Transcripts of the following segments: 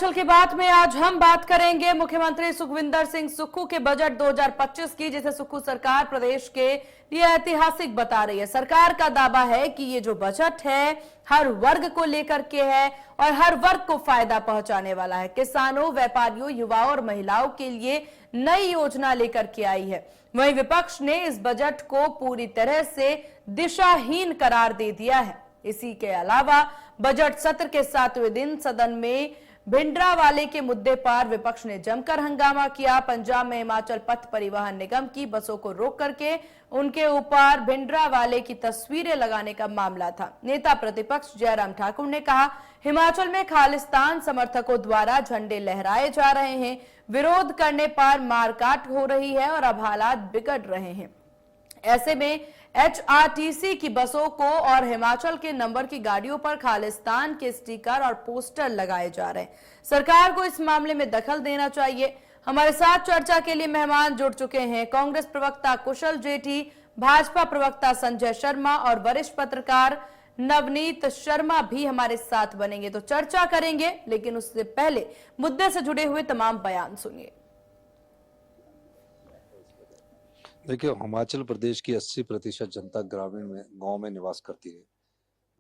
हिमाचल की बात में आज हम बात करेंगे मुख्यमंत्री सुखविंदर सिंह सुक्खू के बजट 2025 की, जिसे सुक्खू सरकार प्रदेश के लिए ऐतिहासिक बता रही है। सरकार का दावा है कि ये जो बजट है हर वर्ग को लेकर के है और हर वर्ग को फायदा पहुंचाने वाला है। किसानों, व्यापारियों, युवाओं और महिलाओं के लिए नई योजना लेकर के आई है। वहीं विपक्ष ने इस बजट को पूरी तरह से दिशाहीन करार दे दिया है। इसी के अलावा बजट सत्र के 7वें दिन सदन में भिंडरावाले के मुद्दे पर विपक्ष ने जमकर हंगामा किया। पंजाब में हिमाचल पथ परिवहन निगम की बसों को रोक करके उनके ऊपर भिंडरावाले की तस्वीरें लगाने का मामला था। नेता प्रतिपक्ष जयराम ठाकुर ने कहा, हिमाचल में खालिस्तान समर्थकों द्वारा झंडे लहराए जा रहे हैं, विरोध करने पर मारकाट हो रही है और अब हालात बिगड़ रहे हैं। ऐसे में HRTC की बसों को और हिमाचल के नंबर की गाड़ियों पर खालिस्तान के स्टिकर और पोस्टर लगाए जा रहे हैं। सरकार को इस मामले में दखल देना चाहिए। हमारे साथ चर्चा के लिए मेहमान जुड़ चुके हैं कांग्रेस प्रवक्ता कुशल जेठी, भाजपा प्रवक्ता संजय शर्मा और वरिष्ठ पत्रकार नवनीत शर्मा भी हमारे साथ बनेंगे। तो चर्चा करेंगे, लेकिन उससे पहले मुद्दे से जुड़े हुए तमाम बयान सुनिए। देखिए, हिमाचल प्रदेश की 80% जनता ग्रामीण में गांव में निवास करती है।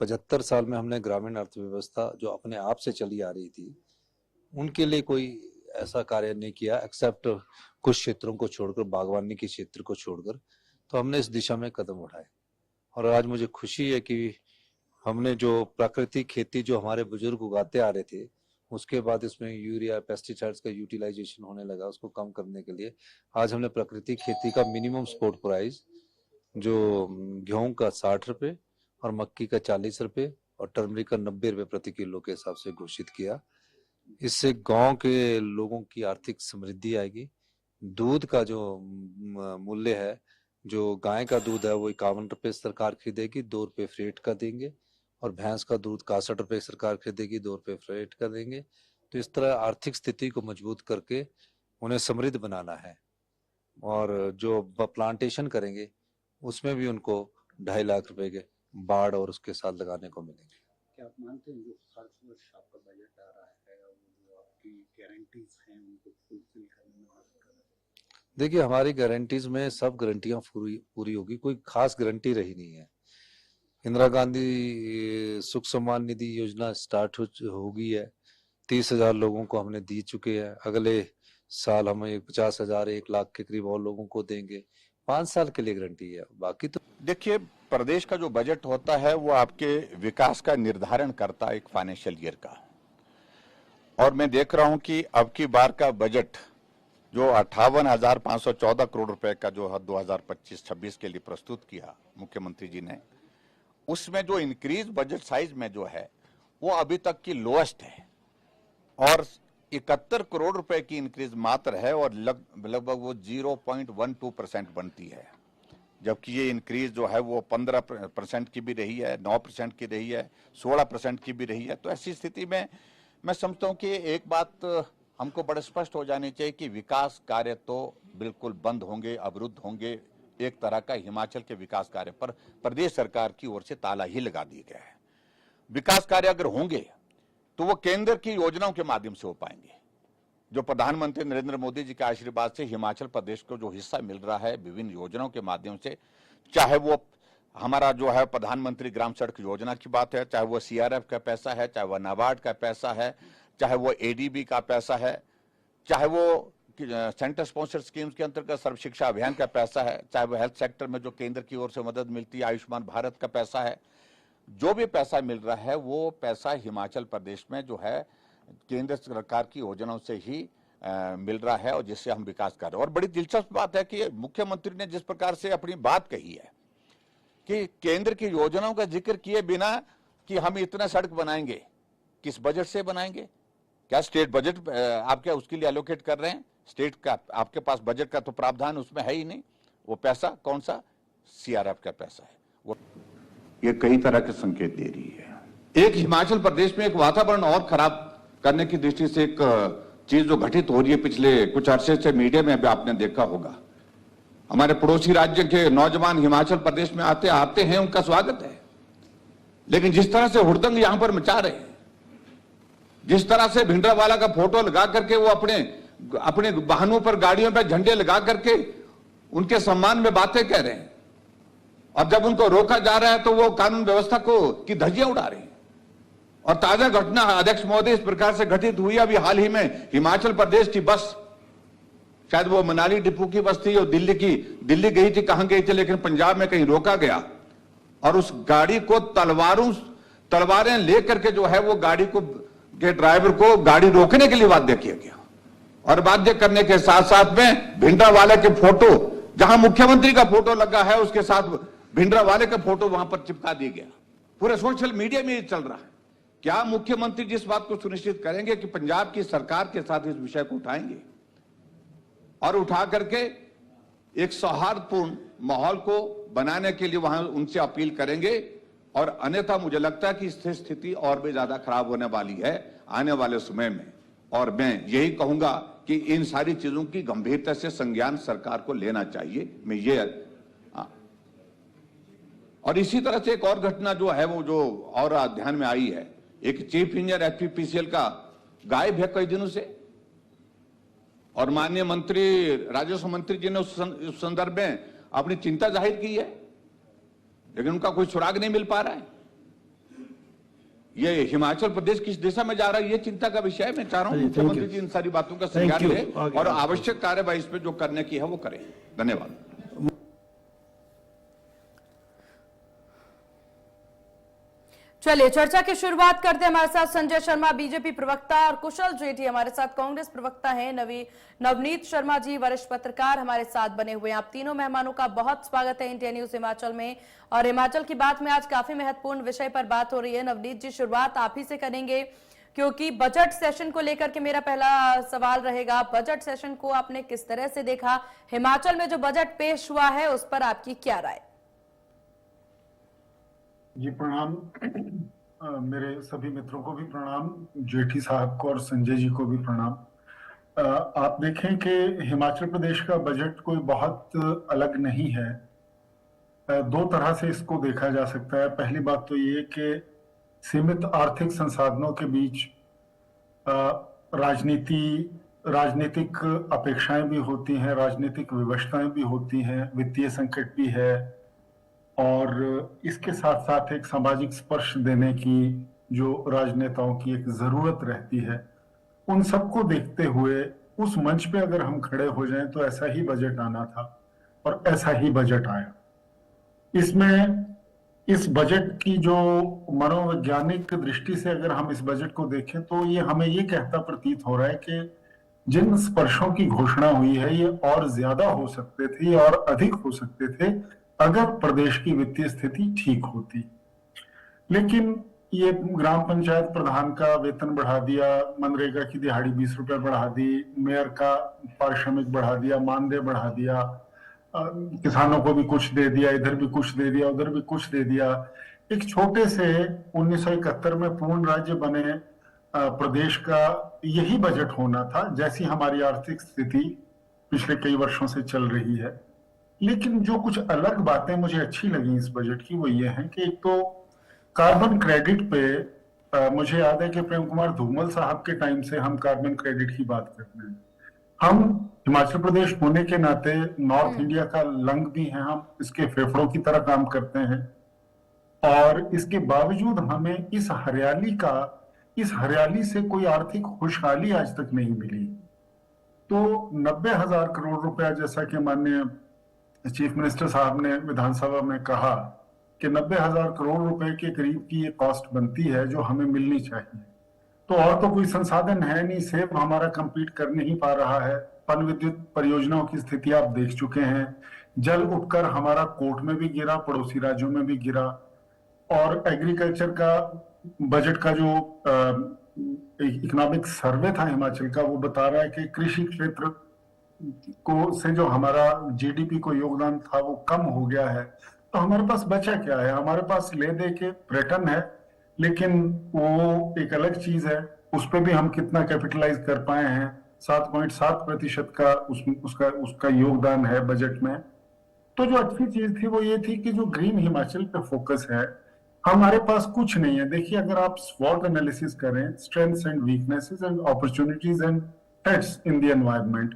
75 साल में हमने ग्रामीण अर्थव्यवस्था जो अपने आप से चली आ रही थी, उनके लिए कोई ऐसा कार्य नहीं किया एक्सेप्ट कुछ क्षेत्रों को छोड़कर, बागवानी के क्षेत्र को छोड़कर। तो हमने इस दिशा में कदम उठाए और आज मुझे खुशी है कि हमने जो प्राकृतिक खेती जो हमारे बुजुर्ग उगाते आ रहे थे, उसके बाद इसमें यूरिया, पेस्टिसाइड्स का यूटिलाइजेशन होने लगा। उसको कम करने के लिए आज हमने प्राकृतिक खेती का मिनिमम सपोर्ट प्राइस जो गेहूं का 60 रुपए और मक्की का 40 रुपए और टर्मरिक का 90 रुपए प्रति किलो के हिसाब से घोषित किया। इससे गांव के लोगों की आर्थिक समृद्धि आएगी। दूध का जो मूल्य है, जो गाय का दूध है वो 51 रुपए सरकार खरीदेगी, 2 रुपए फ्रेट का देंगे, और भैंस का दूध 61 रुपए सरकार खरीदेगी, 2 रुपए फ्रेट का देंगे। तो इस तरह आर्थिक स्थिति को मजबूत करके उन्हें समृद्ध बनाना है। और जो प्लांटेशन करेंगे उसमें भी उनको 2.5 लाख रुपए के बाढ़ और उसके साथ लगाने को मिलेंगे। क्या आप मानते हैं जो हर वर्ष आपका बजट आ रहा है और जो आपकी गारंटीज हैं उनको फुलफिल करने में मदद कर रहा है? देखिए, हमारी गारंटीज में सब गारंटियां पूरी होगी, कोई खास गारंटी रही नहीं है। इंदिरा गांधी सुख सम्मान निधि योजना स्टार्ट हो गई है, 30,000 लोगों को हमने दी चुके हैं। अगले साल हम 50,000 1 लाख के करीब और लोगों को देंगे। 5 साल के लिए गारंटी है। बाकी तो देखिए, प्रदेश का जो बजट होता है वो आपके विकास का निर्धारण करता है एक फाइनेंशियल ईयर का। और मैं देख रहा हूं कि अब की बार का बजट जो 58,514 करोड़ रुपए का जो 2025-26 के लिए प्रस्तुत किया मुख्यमंत्री जी ने, उसमें जो इंक्रीज बजट साइज में जो है वो अभी तक की लोएस्ट है और 71 करोड़ रुपए की इंक्रीज मात्र है और लगभग वो 0.12% बनती है। जबकि ये इंक्रीज जो है वो 15% की भी रही है, 9% की रही है, 16% की भी रही है। तो ऐसी स्थिति में मैं समझता हूँ कि एक बात हमको बड़े स्पष्ट हो जानी चाहिए कि विकास कार्य तो बिल्कुल बंद होंगे, अवरुद्ध होंगे। एक तरह का हिमाचल के विकास कार्य पर प्रदेश सरकार की ओर से ताला ही लगा दिया गया है। विकास कार्य अगर होंगे तो वो केंद्र की योजनाओं के माध्यम से हो पाएंगे। जो प्रधानमंत्री नरेंद्र मोदी जी के आशीर्वाद से हिमाचल प्रदेश को जो हिस्सा मिल रहा है विभिन्न योजनाओं के माध्यम से, चाहे वो हमारा जो है प्रधानमंत्री ग्राम सड़क योजना की बात है, चाहे वो CRF का पैसा है, चाहे वो नाबार्ड का पैसा है, चाहे वो ADB का पैसा है, चाहे वो सेंटर स्पॉन्सर्ड स्कीम्स के अंतर्गत सर्व शिक्षा अभियान का पैसा है, चाहे वो हेल्थ सेक्टर में जो केंद्र की ओर से मदद मिलती है, आयुष्मान भारत का पैसा है। जो भी पैसा मिल रहा है वो पैसा हिमाचल प्रदेश में जो है केंद्र सरकार की योजनाओं से ही मिल रहा है और जिससे हम विकास कर रहे हैं। और बड़ी दिलचस्प बात है कि मुख्यमंत्री ने जिस प्रकार से अपनी बात कही है कि केंद्र की योजनाओं का जिक्र किए बिना कि हम इतना सड़क बनाएंगे, किस बजट से बनाएंगे? क्या स्टेट बजट आप क्या उसके लिए एलोकेट कर रहे हैं? स्टेट का आपके पास बजट का तो प्रावधान उसमें है ही नहीं। वो पैसा कौन सा? CRF का पैसा है। वो ये कई तरह के संकेत दे रही है। एक हिमाचल प्रदेश में एक वातावरण और खराब करने की दृष्टि से एक चीज जो घटित हो रही है पिछले कुछ अरसे से मीडिया में भी आपने देखा होगा। हमारे पड़ोसी राज्य के नौजवान हिमाचल प्रदेश में आते हैं, उनका स्वागत है, लेकिन जिस तरह से हुड़दंग यहां पर मचा रहे हैं, जिस तरह से भिंडरावाला का फोटो लगा करके वो अपने अपने वाहनों पर, गाड़ियों पर झंडे लगा करके उनके सम्मान में बातें कह रहे हैं, और जब उनको रोका जा रहा है तो वो कानून व्यवस्था की धज्जियां उड़ा रहे हैं। और ताजा घटना अध्यक्ष महोदय इस प्रकार से घटित हुई अभी हाल ही में, हिमाचल प्रदेश की बस, शायद वो मनाली डिपो की बस थी और दिल्ली गई थी, कहां गई थी, लेकिन पंजाब में कहीं रोका गया और उस गाड़ी को तलवारें लेकर के जो है वो गाड़ी के ड्राइवर को गाड़ी रोकने के लिए बाध्य किया गया। और बाध्य करने के साथ साथ में भिंडरावाले के फोटो, जहां मुख्यमंत्री का फोटो लगा है उसके साथ भिंडरावाले का फोटो वहां पर चिपका दिया गया। पूरे सोशल मीडिया में ये चल रहा है। क्या मुख्यमंत्री जिस बात को सुनिश्चित करेंगे कि पंजाब की सरकार के साथ इस विषय को उठाएंगे और उठा करके एक सौहार्दपूर्ण माहौल को बनाने के लिए वहां उनसे अपील करेंगे, और अन्यथा मुझे लगता है कि स्थिति और भी ज्यादा खराब होने वाली है आने वाले समय में। और मैं यही कहूंगा कि इन सारी चीजों की गंभीरता से संज्ञान सरकार को लेना चाहिए। मैं ये और इसी तरह से एक और घटना जो है वो जो और ध्यान में आई है, एक चीफ इंजीनियर एचपीपीसीएल का गायब है कई दिनों से, और माननीय मंत्री, राजस्व मंत्री जी ने उस संदर्भ में अपनी चिंता जाहिर की है, लेकिन उनका कोई सुराग नहीं मिल पा रहा है। ये हिमाचल प्रदेश किस दिशा में जा रहा है, ये चिंता का विषय है। मैं चाह रहा हूं मुख्यमंत्री जी इन सारी बातों का संज्ञान लें और आवश्यक कार्यवाही इस पर जो करने की है वो करें। धन्यवाद। चलिए चर्चा की शुरुआत करते हैं। हमारे साथ संजय शर्मा बीजेपी प्रवक्ता और कुशल जेठी हमारे साथ कांग्रेस प्रवक्ता हैं, नवनीत शर्मा जी वरिष्ठ पत्रकार हमारे साथ बने हुए हैं। आप तीनों मेहमानों का बहुत स्वागत है इंडिया न्यूज हिमाचल में। और हिमाचल की बात में आज काफी महत्वपूर्ण विषय पर बात हो रही है। नवनीत जी, शुरुआत आप ही से करेंगे, क्योंकि बजट सेशन को लेकर के मेरा पहला सवाल रहेगा। बजट सेशन को आपने किस तरह से देखा? हिमाचल में जो बजट पेश हुआ है उस पर आपकी क्या राय? जी प्रणाम। मेरे सभी मित्रों को भी प्रणाम, जेठी साहब को और संजय जी को भी प्रणाम। आप देखें कि हिमाचल प्रदेश का बजट कोई बहुत अलग नहीं है। दो तरह से इसको देखा जा सकता है। पहली बात तो ये कि सीमित आर्थिक संसाधनों के बीच राजनीतिक अपेक्षाएं भी होती हैं, राजनीतिक विवशताएं भी होती हैं, वित्तीय संकट भी है, और इसके साथ साथ एक सामाजिक स्पर्श देने की जो राजनेताओं की एक जरूरत रहती है, उन सबको देखते हुए उस मंच पे अगर हम खड़े हो जाएं तो ऐसा ही बजट आना था और ऐसा ही बजट आया। इसमें इस बजट की जो मनोवैज्ञानिक दृष्टि से अगर हम इस बजट को देखें तो ये हमें ये कहता प्रतीत हो रहा है कि जिन स्पर्शों की घोषणा हुई है ये और ज्यादा हो सकते थे और अधिक हो सकते थे अगर प्रदेश की वित्तीय स्थिति ठीक होती। लेकिन ये ग्राम पंचायत प्रधान का वेतन बढ़ा दिया, मनरेगा की दिहाड़ी 20 रुपए बढ़ा दी, मेयर का पारिश्रमिक बढ़ा दिया, मानदेय बढ़ा दिया, किसानों को भी कुछ दे दिया, इधर भी कुछ दे दिया, उधर भी कुछ दे दिया। एक छोटे से 1971 में पूर्ण राज्य बने प्रदेश का यही बजट होना था, जैसी हमारी आर्थिक स्थिति पिछले कई वर्षों से चल रही है। लेकिन जो कुछ अलग बातें मुझे अच्छी लगी इस बजट की वो ये है कि एक तो कार्बन क्रेडिट पे मुझे याद है कि प्रेम कुमार धूमल साहब के टाइम से हम कार्बन क्रेडिट की बात करते हैं। हम हिमाचल प्रदेश होने के नाते नॉर्थ इंडिया का लंग भी है, हम इसके फेफड़ों की तरह काम करते हैं, और इसके बावजूद हमें इस हरियाली से कोई आर्थिक खुशहाली आज तक नहीं मिली। तो 90,000 करोड़ रुपया, जैसा कि माननीय चीफ मिनिस्टर साहब ने विधानसभा में कहा कि 90,000 करोड़ रुपए के करीब की ये कॉस्ट बनती है जो हमें मिलनी चाहिए। तो और तो कोई संसाधन है नहीं, सेब हमारा कंपीट कर नहीं पा रहा है। पन विद्युत परियोजनाओं की स्थिति आप देख चुके हैं। जल उपकर हमारा कोर्ट में भी गिरा, पड़ोसी राज्यों में भी गिरा। और एग्रीकल्चर का बजट का जो इकोनॉमिक सर्वे था हिमाचल का, वो बता रहा है कि कृषि क्षेत्र को से जो हमारा जीडीपी को योगदान था वो कम हो गया है। तो हमारे पास बचा क्या है? हमारे पास ले दे के पर्यटन है, लेकिन वो एक अलग चीज है, उस पर भी हम कितना कैपिटलाइज कर पाए हैं। 7.7% का उसका योगदान है बजट में। तो जो अच्छी चीज थी वो ये थी कि जो ग्रीन हिमाचल पे फोकस है, हमारे पास कुछ नहीं है। देखिए, अगर आप स्वॉट एनालिसिस करें, strengths and weaknesses and opportunities and threats in the environment,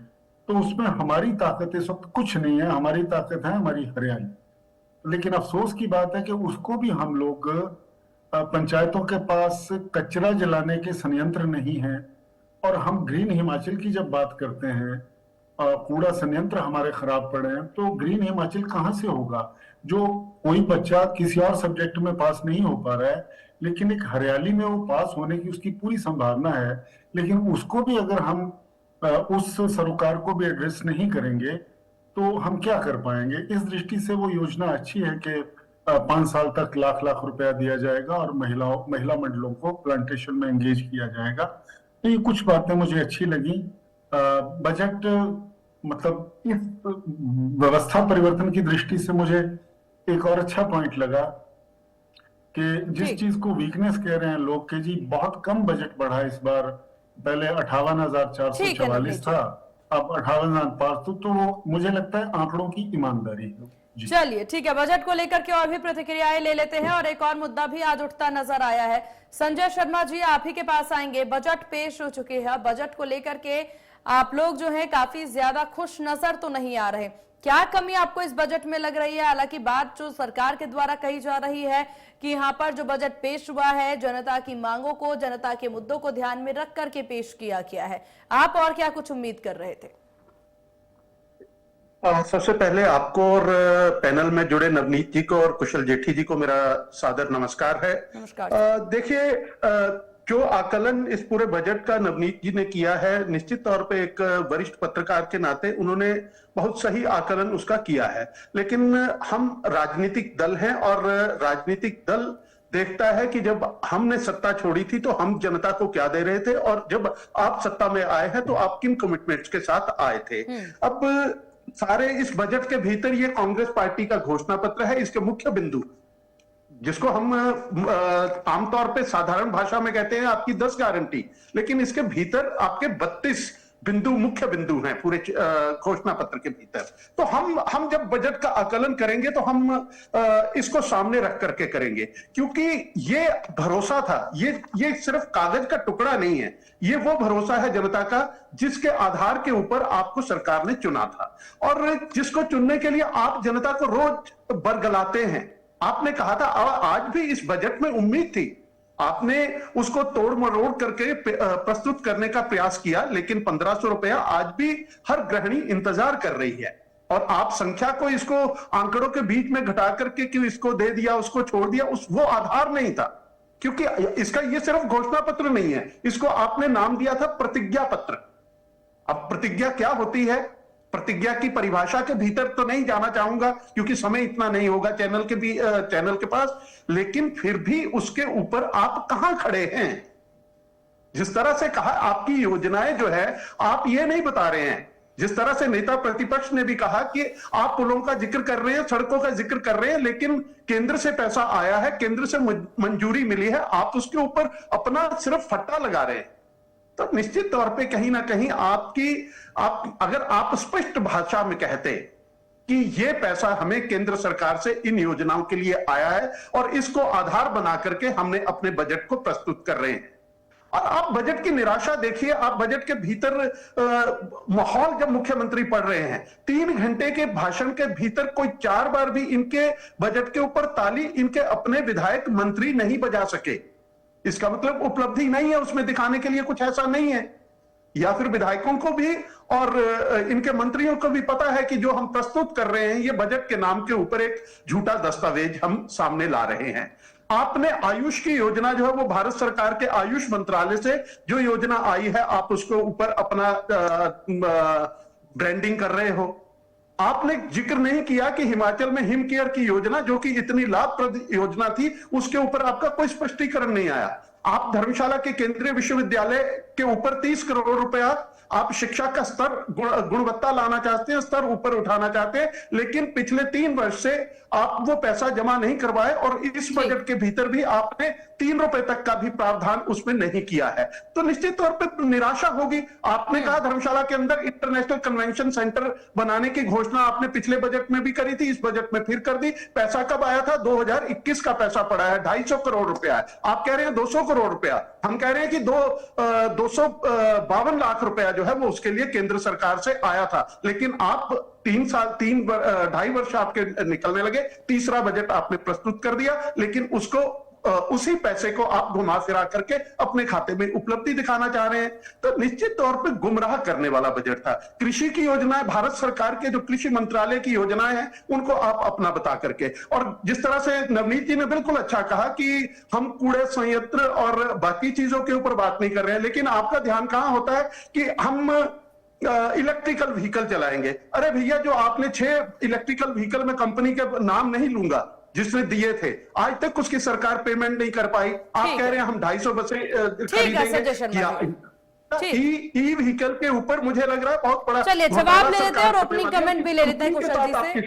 तो उसमें हमारी ताकत इस वक्त कुछ नहीं है। हमारी ताकत है हमारी हरियाली। लेकिन अफसोस की बात है कि उसको भी हम लोग पंचायतों के पास कचरा जलाने के संयंत्र नहीं है। और हम ग्रीन हिमाचल की जब बात करते हैं, कूड़ा संयंत्र हमारे खराब पड़े हैं, तो ग्रीन हिमाचल कहाँ से होगा? जो कोई बच्चा किसी और सब्जेक्ट में पास नहीं हो पा रहा है, लेकिन एक हरियाली में वो पास होने की उसकी पूरी संभावना है, लेकिन उसको भी अगर हम उस सरोकार को भी एड्रेस नहीं करेंगे तो हम क्या कर पाएंगे? इस दृष्टि से वो योजना अच्छी है कि 5 साल तक लाख लाख रुपया दिया जाएगा और महिला मंडलों को प्लांटेशन में एंगेज किया जाएगा। तो ये कुछ बातें मुझे अच्छी लगी। बजट मतलब इस व्यवस्था परिवर्तन की दृष्टि से मुझे एक और अच्छा पॉइंट लगा कि जिस जी। चीज को वीकनेस कह रहे हैं लोग के जी बहुत कम बजट बढ़ा इस बार। पहले ठीक है, 58,444 नवनीत था, अब 58,500। तो वो मुझे लगता है आंकड़ों की ईमानदारी है। जी। चलिए ठीक है, बजट को लेकर के और भी प्रतिक्रियाएं ले लेते हैं। और एक और मुद्दा भी आज उठता नजर आया है। संजय शर्मा जी, आप ही के पास आएंगे। बजट पेश हो चुके हैं, बजट को लेकर के आप लोग जो है काफी ज्यादा खुश नजर तो नहीं आ रहे। क्या कमी आपको इस बजट में लग रही है? हालांकि बात जो सरकार के द्वारा कही जा रही है कि यहाँ पर जो बजट पेश हुआ है जनता की मांगों को, जनता के मुद्दों को ध्यान में रख करके पेश किया गया है। आप और क्या कुछ उम्मीद कर रहे थे? सबसे पहले आपको और पैनल में जुड़े नवनीत जी को और कुशल जेठी जी को मेरा सादर नमस्कार है। नमस्कार। देखिए, जो आकलन इस पूरे बजट का नवनीत जी ने किया है, निश्चित तौर पे एक वरिष्ठ पत्रकार के नाते उन्होंने बहुत सही आकलन उसका किया है। लेकिन हम राजनीतिक दल हैं और राजनीतिक दल देखता है कि जब हमने सत्ता छोड़ी थी तो हम जनता को क्या दे रहे थे, और जब आप सत्ता में आए हैं तो आप किन कमिटमेंट्स के साथ आए थे। अब सारे इस बजट के भीतर ये कांग्रेस पार्टी का घोषणा पत्र है। इसके मुख्य बिंदु, जिसको हम आमतौर पे साधारण भाषा में कहते हैं आपकी 10 गारंटी, लेकिन इसके भीतर आपके 32 बिंदु, मुख्य बिंदु हैं पूरे घोषणा पत्र के भीतर। तो हम जब बजट का आकलन करेंगे तो हम इसको सामने रख करके करेंगे, क्योंकि ये भरोसा था, ये सिर्फ कागज का टुकड़ा नहीं है, ये वो भरोसा है जनता का जिसके आधार के ऊपर आपको सरकार ने चुना था, और जिसको चुनने के लिए आप जनता को रोज बरगलाते हैं। आपने कहा था, आज भी इस बजट में उम्मीद थी, आपने उसको तोड़ मरोड़ करके प्रस्तुत करने का प्रयास किया, लेकिन 1500 रुपया आज भी हर गृहिणी इंतजार कर रही है। और आप संख्या को, इसको आंकड़ों के बीच में घटा करके कि इसको दे दिया, उसको छोड़ दिया, वो आधार नहीं था, क्योंकि इसका ये सिर्फ घोषणा पत्र नहीं है, इसको आपने नाम दिया था प्रतिज्ञा पत्र। अब प्रतिज्ञा क्या होती है, प्रतिज्ञा की परिभाषा के भीतर तो नहीं जाना चाहूंगा क्योंकि समय इतना नहीं होगा चैनल के पास, लेकिन फिर भी उसके ऊपर आप कहां खड़े हैं। जिस तरह से कहा, आपकी योजनाएं जो है आप ये नहीं बता रहे हैं। जिस तरह से नेता प्रतिपक्ष ने भी कहा कि आप पुलों का जिक्र कर रहे हैं, सड़कों का जिक्र कर रहे हैं, लेकिन केंद्र से पैसा आया है, केंद्र से मंजूरी मिली है, आप उसके ऊपर अपना सिर्फ फट्टा लगा रहे हैं। तो निश्चित तौर पे कहीं ना कहीं अगर आप स्पष्ट भाषा में कहते कि ये पैसा हमें केंद्र सरकार से इन योजनाओं के लिए आया है और इसको आधार बना करके हमने अपने बजट को प्रस्तुत कर रहे हैं। और आप बजट की निराशा देखिए, आप बजट के भीतर माहौल जब मुख्यमंत्री पढ़ रहे हैं, 3 घंटे के भाषण के भीतर कोई 4 बार भी इनके बजट के ऊपर ताली इनके अपने विधायक मंत्री नहीं बजा सके। इसका मतलब उपलब्धि नहीं है, उसमें दिखाने के लिए कुछ ऐसा नहीं है, या फिर विधायकों को भी और इनके मंत्रियों को भी पता है कि जो हम प्रस्तुत कर रहे हैं ये बजट के नाम के ऊपर एक झूठा दस्तावेज हम सामने ला रहे हैं। आपने आयुष की योजना जो है वो भारत सरकार के आयुष मंत्रालय से जो योजना आई है, आप उसको ऊपर अपना ब्रांडिंग कर रहे हो। आपने जिक्र नहीं किया कि हिमाचल में हिम केयर की योजना, जो कि इतनी लाभप्रद योजना थी, उसके ऊपर आपका कोई स्पष्टीकरण नहीं आया। आप धर्मशाला के केंद्रीय विश्वविद्यालय के ऊपर 30 करोड़ रुपया आप शिक्षा का स्तर, गुणवत्ता लाना चाहते हैं, स्तर ऊपर उठाना चाहते हैं, लेकिन पिछले 3 वर्ष से आप वो पैसा जमा नहीं करवाए और इस बजट के भीतर भी आपने ₹3 तक का भी प्रावधान उसमें नहीं किया है। तो निश्चित तौर पर निराशा होगी। आपने कहा धर्मशाला के अंदर इंटरनेशनल कन्वेंशन सेंटर बनाने की घोषणा आपने पिछले बजट में भी करी थी, इस बजट में फिर कर दी। पैसा कब आया था? 2021 का पैसा पड़ा है, 250 करोड़ रुपया है। आप कह रहे हैं 200 करोड़ रुपया, हम कह रहे हैं कि 252 लाख रुपया जो है वो उसके लिए केंद्र सरकार से आया था। लेकिन आप 2.5 वर्ष आपके निकलने लगे, तीसरा बजट आपने प्रस्तुत कर दिया, लेकिन उसको उसी पैसे को आप घुमा फिरा करके अपने खाते में उपलब्धि दिखाना चाह रहे हैं। तो निश्चित तौर पे गुमराह करने वाला बजट था। कृषि की योजनाएं, भारत सरकार के जो कृषि मंत्रालय की योजनाएं हैं, उनको आप अपना बता करके, और जिस तरह से नवनीत जी ने बिल्कुल अच्छा कहा कि हम कूड़े संयंत्र और बाकी चीजों के ऊपर बात नहीं कर रहे हैं, लेकिन आपका ध्यान कहां होता है कि हम इलेक्ट्रिकल व्हीकल चलाएंगे। अरे भैया, जो आपने 6 इलेक्ट्रिकल व्हीकल में कंपनी के नाम नहीं लूंगा जिसने दिए थे, आज तक उसकी सरकार पेमेंट नहीं कर पाई। आप कह रहे हैं हम 250 बसें खरीदेंगे। ई व्हीकल के ऊपर मुझे लग रहा है बहुत बड़ा। चलिए जवाब ले लेते हैं और ओपनिंग कमेंट भी ले लेते हैं कुशल जी से।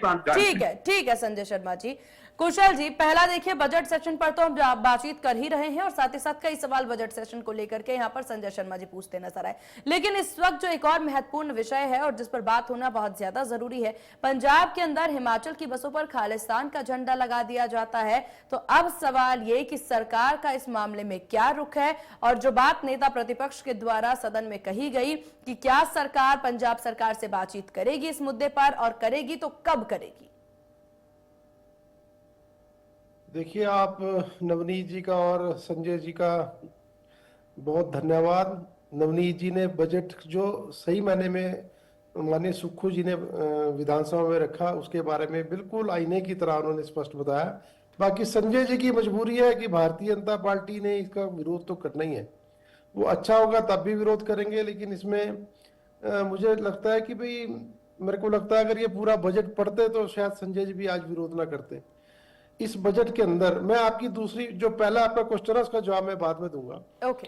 ठीक है संजय शर्मा जी। कुशल जी, पहला देखिए, बजट सेशन पर तो हम बातचीत कर ही रहे हैं और साथ ही साथ कई सवाल बजट सेशन को लेकर के यहाँ पर संजय शर्मा जी पूछते नजर आए, लेकिन इस वक्त जो एक और महत्वपूर्ण विषय है और जिस पर बात होना बहुत ज्यादा जरूरी है, पंजाब के अंदर हिमाचल की बसों पर खालिस्तान का झंडा लगा दिया जाता है। तो अब सवाल ये कि सरकार का इस मामले में क्या रुख है, और जो बात नेता प्रतिपक्ष के द्वारा सदन में कही गई कि क्या सरकार पंजाब सरकार से बातचीत करेगी इस मुद्दे पर, और करेगी तो कब करेगी? देखिए, आप नवनीत जी का और संजय जी का बहुत धन्यवाद। नवनीत जी ने बजट जो सही मायने में माननीय सुक्खू जी ने विधानसभा में रखा, उसके बारे में बिल्कुल आईने की तरह उन्होंने स्पष्ट बताया। बाकी संजय जी की मजबूरी है कि भारतीय जनता पार्टी ने इसका विरोध तो करना ही है। वो अच्छा होगा तब भी विरोध करेंगे, लेकिन इसमें मुझे लगता है कि भाई, मेरे को लगता है अगर ये पूरा बजट पढ़ते तो शायद संजय जी भी आज विरोध ना करते। इस बजट के अंदर मैं आपकी दूसरी, जो पहला आपका क्वेश्चन है उसका जवाब मैं बाद में दूंगा। ओके।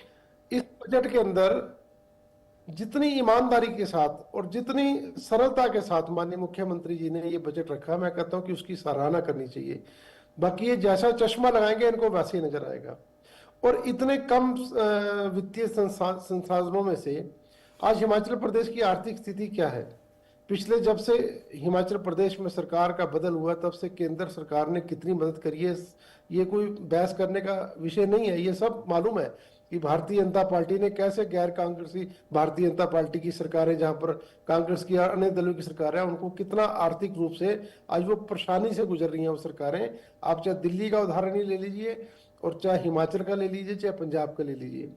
इस बजट के अंदर जितनी ईमानदारी के साथ और जितनी सरलता के साथ माननीय मुख्यमंत्री जी ने ये बजट रखा, मैं कहता हूं कि उसकी सराहना करनी चाहिए। बाकी ये जैसा चश्मा लगाएंगे इनको वैसे ही नजर आएगा। और इतने कम वित्तीय संसाधनों में से आज हिमाचल प्रदेश की आर्थिक स्थिति क्या है? पिछले जब से हिमाचल प्रदेश में सरकार का बदल हुआ तब से केंद्र सरकार ने कितनी मदद करी है, ये कोई बहस करने का विषय नहीं है। ये सब मालूम है कि भारतीय जनता पार्टी ने कैसे गैर कांग्रेसी भारतीय जनता पार्टी की सरकारें, जहां पर कांग्रेस की अन्य दलों की सरकारें, उनको कितना आर्थिक रूप से आज वो परेशानी से गुजर रही हैं वो सरकारें। आप चाहे दिल्ली का उदाहरण ही ले लीजिए और चाहे हिमाचल का ले लीजिए, चाहे पंजाब का ले लीजिए।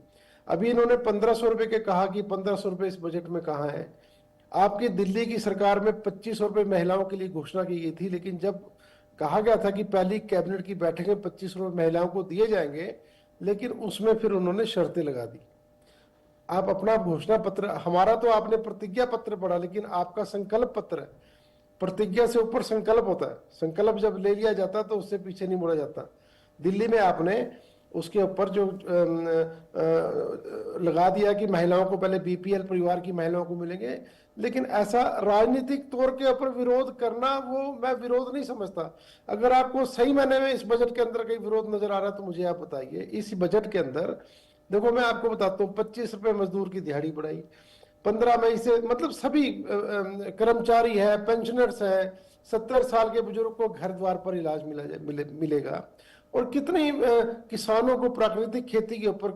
अभी इन्होंने 1500 रुपए के कहा कि 1500 रुपए इस बजट में कहाँ है। आपकी दिल्ली की सरकार में 2500 रुपए महिलाओं के लिए घोषणा की गई थी, लेकिन जब कहा गया था कि पहली कैबिनेट की बैठक में 2500 रुपए महिलाओं को दिए जाएंगे, लेकिन उसमें फिर उन्होंने शर्तें लगा दी। आप अपना घोषणा पत्र, हमारा तो आपने प्रतिज्ञा पत्र पढ़ा, लेकिन आपका संकल्प पत्र है। प्रतिज्ञा से ऊपर संकल्प होता है। संकल्प जब ले लिया जाता तो उससे पीछे नहीं मुड़ा जाता। दिल्ली में आपने उसके ऊपर जो लगा दिया कि महिलाओं को पहले बीपीएल परिवार की महिलाओं को मिलेंगे, लेकिन ऐसा राजनीतिक तौर के ऊपर विरोध करना, वो मैं विरोध नहीं समझता। अगर आपको सही मायने में इस बजट के अंदर कहीं विरोध नजर आ रहा है तो मुझे आप बताइए। इस बजट के अंदर देखो, मैं आपको बताता हूँ, 25 रुपए मजदूर की दिहाड़ी बढ़ाई, 15 मई से, मतलब सभी कर्मचारी है, पेंशनर्स है, 70 साल के बुजुर्ग को घर द्वार पर इलाज मिलेगा। और कितने किसानों को प्राकृतिक खेती के ऊपर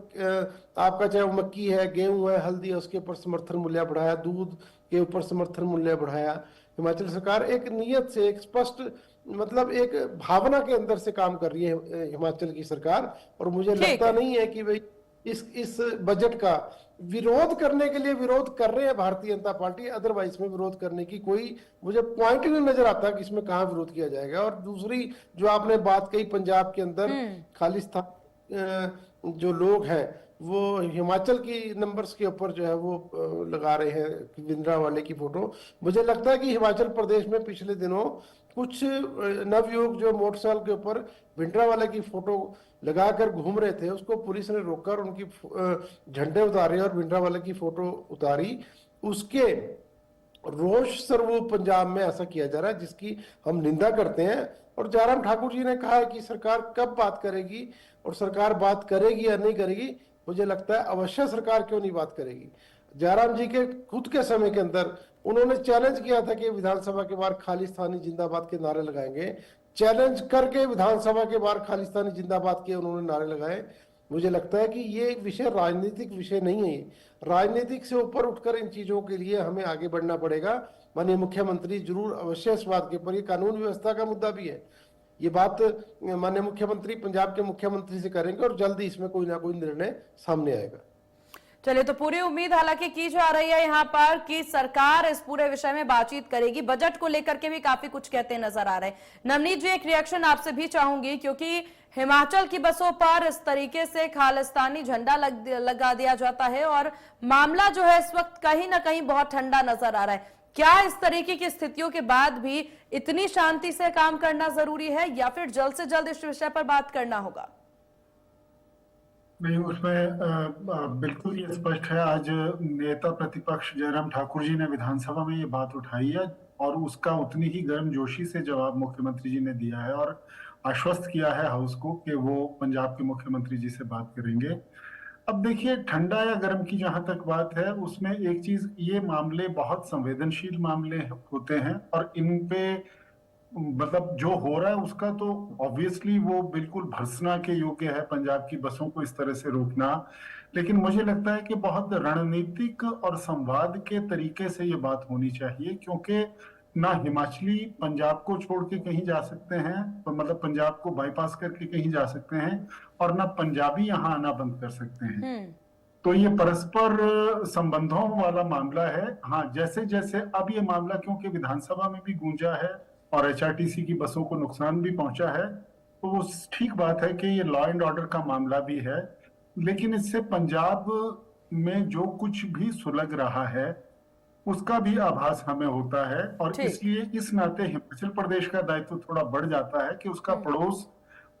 आपका चाहे मक्की है, गेहूं है, हल्दी है, उसके ऊपर समर्थन मूल्य बढ़ाया, दूध के ऊपर समर्थन मूल्य बढ़ाया। हिमाचल सरकार एक नियत से, एक स्पष्ट, मतलब एक भावना के अंदर से काम कर रही है हिमाचल की सरकार। और मुझे लगता नहीं है कि भाई इस बजट का विरोध करने के लिए विरोध कर रहे हैं भारतीय जनता पार्टी, अदरवाइज इसमें विरोध करने की कोई मुझे पॉइंट ही नहीं नजर आता कि इसमें कहाँ विरोध किया जाएगा। और दूसरी जो आपने बात कही, पंजाब के अंदर खालिस्तान जो लोग हैं वो हिमाचल की नंबर्स के ऊपर जो है वो लगा रहे हैं भिंडरावाले की फोटो। मुझे लगता है कि हिमाचल प्रदेश में पिछले दिनों कुछ नवयुवक जो मोटरसाइकिल के ऊपर भिंडरावाले की फोटो लगाकर घूम रहे थे, उसको पुलिस ने रोककर उनकी झंडे उतारे और भिंडरावाले की फोटो उतारी। उसके रोष स्वरूप पंजाब में ऐसा किया जा रहा है जिसकी हम निंदा करते हैं। और जयराम ठाकुर जी ने कहा है कि सरकार कब बात करेगी और सरकार बात करेगी या नहीं करेगी। मुझे लगता है अवश्य सरकार क्यों नहीं बात करेगी। जयराम जी के खुद के समय के अंदर उन्होंने चैलेंज किया था कि विधानसभा के बाहर खालिस्तानी जिंदाबाद के नारे लगाएंगे। चैलेंज करके विधानसभा के बाहर खालिस्तानी जिंदाबाद के उन्होंने नारे लगाए। मुझे लगता है कि ये विषय राजनीतिक विषय नहीं है। राजनीतिक से ऊपर उठकर इन चीजों के लिए हमें आगे बढ़ना पड़ेगा। माननीय मुख्यमंत्री जरूर अवश्य इस बात के ऊपर, ये कानून व्यवस्था का मुद्दा भी है, ये बात माननीय मुख्यमंत्री पंजाब के मुख्यमंत्री से करेंगे और जल्दी इसमें कोई ना कोई निर्णय सामने आएगा। चलिए, तो पूरी उम्मीद हालांकि की जा रही है यहाँ पर कि सरकार इस पूरे विषय में बातचीत करेगी। बजट को लेकर के भी काफी कुछ कहते नजर आ रहे हैं। नवनीत जी, एक रिएक्शन आपसे भी चाहूंगी, क्योंकि हिमाचल की बसों पर इस तरीके से खालिस्तानी झंडा लगा दिया जाता है और मामला जो है इस वक्त कहीं ना कहीं बहुत ठंडा नजर आ रहा है। क्या इस तरीके की स्थितियों के बाद भी इतनी शांति से काम करना जरूरी है या फिर जल्द से जल्द इस विषय पर बात करना होगा? नहीं, उसमें बिल्कुल ये स्पष्ट है। आज नेता प्रतिपक्ष जयराम ठाकुर जी ने विधानसभा में ये बात उठाई है और उसका उतनी ही गर्मजोशी से जवाब मुख्यमंत्री जी ने दिया है और आश्वस्त किया है हाउस को कि वो पंजाब के मुख्यमंत्री जी से बात करेंगे। अब देखिए, ठंडा या गर्म की जहां तक बात है, उसमें एक चीज, ये मामले बहुत संवेदनशील मामले होते हैं और इन पे मतलब जो हो रहा है उसका तो ऑब्वियसली वो बिल्कुल भर्त्सना के योग्य है, पंजाब की बसों को इस तरह से रोकना। लेकिन मुझे लगता है कि बहुत रणनीतिक और संवाद के तरीके से ये बात होनी चाहिए, क्योंकि ना हिमाचली पंजाब को छोड़ के कहीं जा सकते हैं, मतलब पंजाब को बाईपास करके कहीं जा सकते हैं, और ना पंजाबी यहाँ आना बंद कर सकते हैं। तो ये परस्पर संबंधों वाला मामला है। हाँ, जैसे जैसे अब ये मामला क्योंकि विधानसभा में भी गूंजा है और एचआरटीसी की बसों को नुकसान भी पहुंचा है, तो वो ठीक बात है कि ये लॉ एंड ऑर्डर का मामला भी है। लेकिन इससे पंजाब में जो कुछ भी सुलग रहा है उसका भी आभास हमें होता है और इसलिए इस नाते हिमाचल प्रदेश का दायित्व थोड़ा बढ़ जाता है कि उसका पड़ोस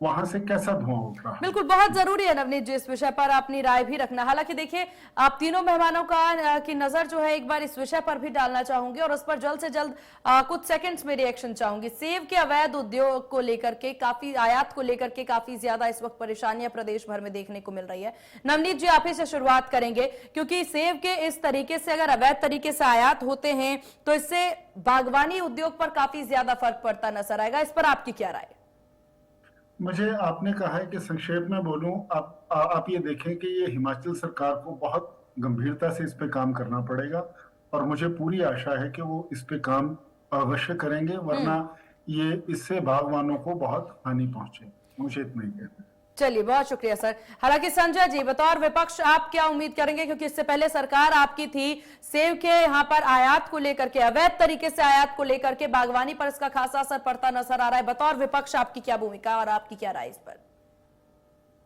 वहां से कैसा धुआं उठ रहा है। बिल्कुल, बहुत जरूरी है नवनीत जी इस विषय पर अपनी राय भी रखना। हालांकि देखिए, आप तीनों मेहमानों की नजर जो है एक बार इस विषय पर भी डालना चाहूंगी और उस पर जल्द से जल्द कुछ सेकंड्स में रिएक्शन चाहूंगी। सेब के अवैध उद्योग को लेकर के, काफी आयात को लेकर के काफी ज्यादा इस वक्त परेशानियां प्रदेश भर में देखने को मिल रही है। नवनीत जी, आप ही से शुरुआत करेंगे, क्योंकि सेब के इस तरीके से अगर अवैध तरीके से आयात होते हैं तो इससे बागवानी उद्योग पर काफी ज्यादा फर्क पड़ता नजर आएगा। इस पर आपकी क्या राय? मुझे, आपने कहा है कि संक्षेप में बोलूं, आप ये देखें कि ये हिमाचल सरकार को बहुत गंभीरता से इस पे काम करना पड़ेगा और मुझे पूरी आशा है कि वो इस पे काम अवश्य करेंगे, वरना ये इससे बागवानों को बहुत हानि पहुंचे। मुझे इतना ही कहना है। चलिए, बहुत शुक्रिया सर। हालांकि संजय जी, बतौर विपक्ष आप क्या उम्मीद करेंगे, क्योंकि इससे पहले सरकार आपकी थी, सेब के यहाँ पर आयात को लेकर के, अवैध तरीके से आयात को लेकर के बागवानी पर इसका खासा असर पड़ता नजर आ रहा है। बतौर विपक्ष आपकी क्या भूमिका और आपकी क्या राय इस पर?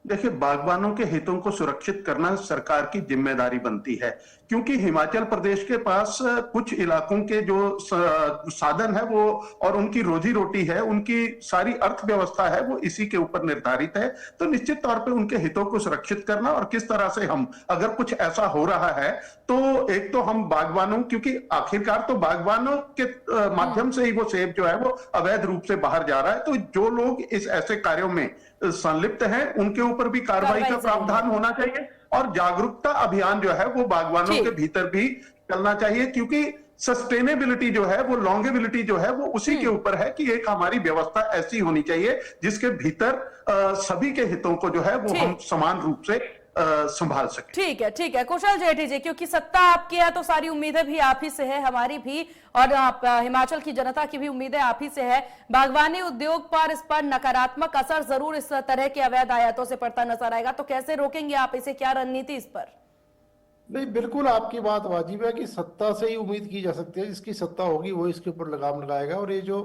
देखिए, बागबानों के हितों को सुरक्षित करना सरकार की जिम्मेदारी बनती है, क्योंकि हिमाचल प्रदेश के पास कुछ इलाकों के जो साधन है वो और उनकी रोजी रोटी है, उनकी सारी अर्थव्यवस्था है, वो इसी के ऊपर निर्धारित है। तो निश्चित तौर पे उनके हितों को सुरक्षित करना और किस तरह से हम, अगर कुछ ऐसा हो रहा है तो एक तो हम बागवानों, क्योंकि आखिरकार तो बागवानों के माध्यम से ही वो सेब जो है वो अवैध रूप से बाहर जा रहा है, तो जो लोग इस ऐसे कार्यों में संलिप्त हैं उनके ऊपर भी कार्रवाई का प्रावधान होना चाहिए और जागरूकता अभियान जो है वो बागवानों के भीतर भी चलना चाहिए, क्योंकि सस्टेनेबिलिटी जो है वो, लॉन्गेबिलिटी जो है वो उसी के ऊपर है कि एक हमारी व्यवस्था ऐसी होनी चाहिए जिसके भीतर सभी के हितों को जो है वो हम समान रूप से संभाल सके। ठीक है, ठीक है। कुशल जेठी जी, क्योंकि सत्ता आपकी है तो सारी उम्मीदें भी आप ही से है, हमारी भी, और हिमाचल की जनता की भी उम्मीदें आप ही से है। बागवानी उद्योग पर, इस पर नकारात्मक असर जरूर इस तरह के अवैध आयातों से पड़ता नजर आएगा, तो कैसे रोकेंगे आप इसे, क्या रणनीति इस पर? नहीं, बिल्कुल आपकी बात वाजिब है कि सत्ता से ही उम्मीद की जा सकती है, जिसकी सत्ता होगी वो इसके ऊपर लगाम लगाएगा। और ये जो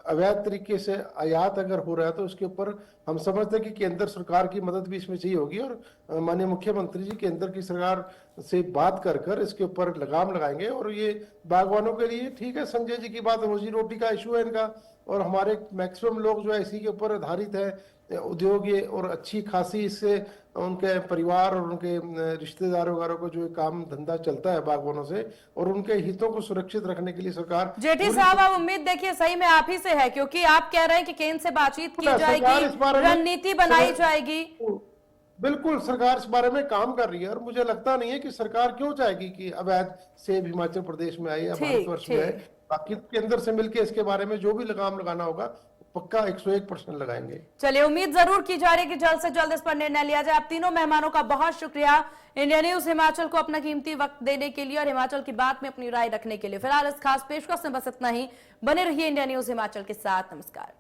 अवैध तरीके से आयात अगर हो रहा है तो उसके ऊपर हम समझते हैं कि केंद्र सरकार की मदद भी इसमें चाहिए होगी, और माननीय मुख्यमंत्री जी केंद्र की सरकार से बात कर कर इसके ऊपर लगाम लगाएंगे। और ये बागवानों के लिए ठीक है, संजय जी की बात, रोजी रोटी का इशू है इनका, और हमारे मैक्सिमम लोग जो है इसी के ऊपर आधारित है उद्योग ये, और अच्छी खासी इससे उनके परिवार और उनके रिश्तेदारों वगैरह को जो काम धंधा चलता है बागवानों से, और उनके हितों को सुरक्षित रखने के लिए सरकार। जेठी साहब, अब उम्मीद देखिए सही में आप ही से है, क्योंकि आप कह रहे हैं कि केंद्र से बातचीत की जाएगी, रणनीति बनाई जाएगी। बिल्कुल, सरकार इस बारे में काम कर रही है, और मुझे लगता नहीं है कि सरकार क्यों चाहेगी कि अवैध सेब हिमाचल प्रदेश में आए या भारतवर्ष में आए। बाकी केंद्र से मिलकर इसके बारे में जो भी लगाम लगाना होगा पक्का 101% लगाएंगे। चलिए, उम्मीद जरूर की जा रही है कि जल्द से जल्द इस पर निर्णय लिया जाए। आप तीनों मेहमानों का बहुत शुक्रिया इंडिया न्यूज हिमाचल को अपना कीमती वक्त देने के लिए और हिमाचल की बात में अपनी राय रखने के लिए। फिलहाल इस खास पेशकश में बस इतना ही। बने रहिए इंडिया न्यूज हिमाचल के साथ। नमस्कार।